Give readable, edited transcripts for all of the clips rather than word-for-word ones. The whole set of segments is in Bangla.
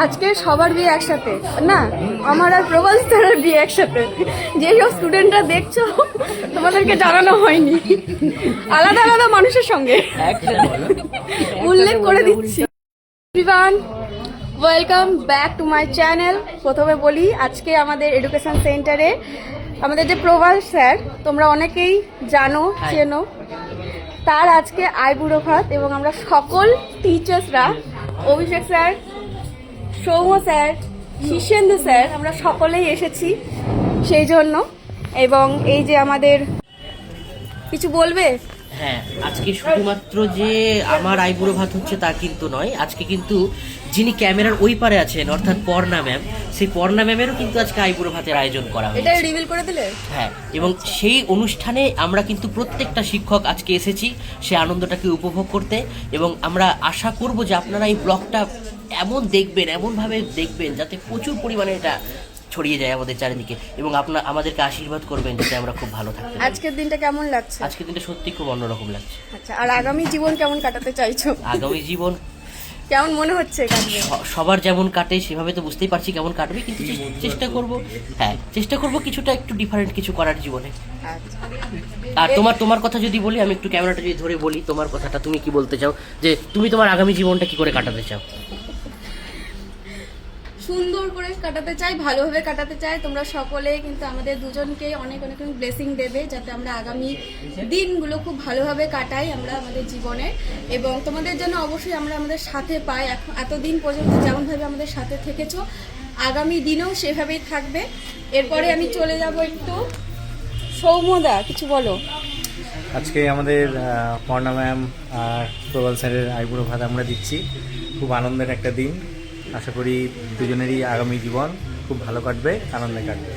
আজকে সবার বিয়ে একসাথে না, আমার আর প্রবাল স্যারের বিয়ে একসাথে। যেসব স্টুডেন্টরা দেখছো তোমাদেরকে জানানো হয়নি, আলাদা আলাদা মানুষের সঙ্গে উল্লেখ করে দিচ্ছি। Everyone, welcome back to my channel. প্রথমে বলি, আজকে আমাদের এডুকেশন সেন্টারে আমাদের যে প্রবাল স্যার, তোমরা অনেকেই জানো, চেনো, তার আজকে আইবুড়ো ভাত। এবং আমরা সকল টিচার্সরা, Abhishek sir, Soumya sir, Shirshendu sir, আমরা সকলেই এসেছি সেই জন্য। এবং এই যে আমাদের কিছু বলবে? হ্যাঁ, আজকে শুধুমাত্র যে আমার আইবুড়ো ভাত হচ্ছে তা কিন্তু নয়, আজকে কিন্তু যিনি ক্যামেরার ওই পারে আছেন অর্থাৎ পর্ণা ম্যাম, সেই পর্ণা ম্যামেরও কিন্তু আজকে আইবুড়ো ভাতের আয়োজন করা হয়েছে। এটা রিভিল করে দিলে? হ্যাঁ, এবং সেই অনুষ্ঠানে আমরা কিন্তু প্রত্যেকটা শিক্ষক আজকে এসেছি সে আনন্দটাকে উপভোগ করতে। এবং আমরা আশা করব যে আপনারা এই ব্লগটা এমন দেখবেন, এমনভাবে দেখবেন যাতে প্রচুর পরিমাণে এটা ছড়িয়ে যায় আমাদের চারিদিকে, এবং আপনারা আমাদেরকে আশীর্বাদ করবেন যাতে আমরা খুব ভালো থাকতে পারি। আজকের দিনটা কেমন লাগছে? আজকের দিনটা সত্যি খুব অন্যরকম লাগছে। আচ্ছা, আর আগামী জীবন কেমন কাটাতে চাইছো? আগামী জীবন কেমন মনে হচ্ছে কাটবে? সবার যেমন কাটে সেভাবে তো বুঝতেই পারছি কেমন কাটবে, কিন্তু চেষ্টা করব, হ্যাঁ চেষ্টা করব কিছুটা একটু ডিফারেন্ট কিছু করার জীবনে। আচ্ছা, আর তোমার কথা যদি বলি, আমি একটু ক্যামেরাটা যদি ধরে বলি, তোমার কথাটা তুমি কি বলতে চাও, যে তুমি তোমার আগামী জীবনটা কি করে কাটাতে চাও? সুন্দর করে কাটাতে চাই, ভালোভাবে কাটাতে চাই। তোমরা সকলে কিন্তু আমাদের দুজনকে অনেক অনেক ব্লেসিং দেবে যাতে আমরা আগামী দিনগুলো খুব ভালোভাবে কাটাই আমরা আমাদের জীবনে। এবং তোমাদের জন্য অবশ্যই আমরা আমাদের সাথে পাই। এখন এতদিন পর্যন্ত যেমনভাবে আমাদের সাথে থেকেছো, আগামী দিনেও সেভাবেই থাকবে। এরপরে আমি চলে যাব একটু সৌম্যদা, কিছু বলো। আজকে আমাদের পর্ণা ম্যাম আর প্রবাল স্যারের আইবুড়ো ভাত আমরা দিচ্ছি। খুব আনন্দের একটা দিন। আশা করি দুজনেরই আগামী জীবন খুব ভালো কাটবে, আনন্দে কাটবে।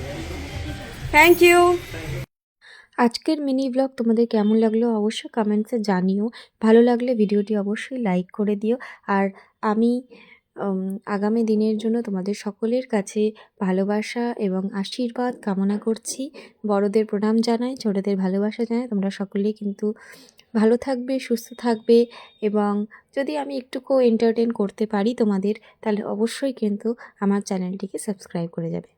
Thank you. আজকের মিনি ব্লগ তোমাদের কেমন লাগলো অবশ্যই কমেন্টসে জানিও। ভালো লাগলে ভিডিওটি অবশ্যই লাইক করে দিও। আর আমি আগামী দিনের জন্য তোমাদের সকলের কাছে ভালোবাসা এবং আশীর্বাদ কামনা করছি। বড়দের প্রণাম জানাই, ছোটদের ভালোবাসা জানাই। তোমরা সকলেই কিন্তু ভালো থাকবে, সুস্থ থাকবে। এবং যদি আমি একটুকু এন্টারটেন করতে পারি তোমাদের, তাহলে অবশ্যই কিন্তু আমার চ্যানেলটিকে সাবস্ক্রাইব করে যাবে।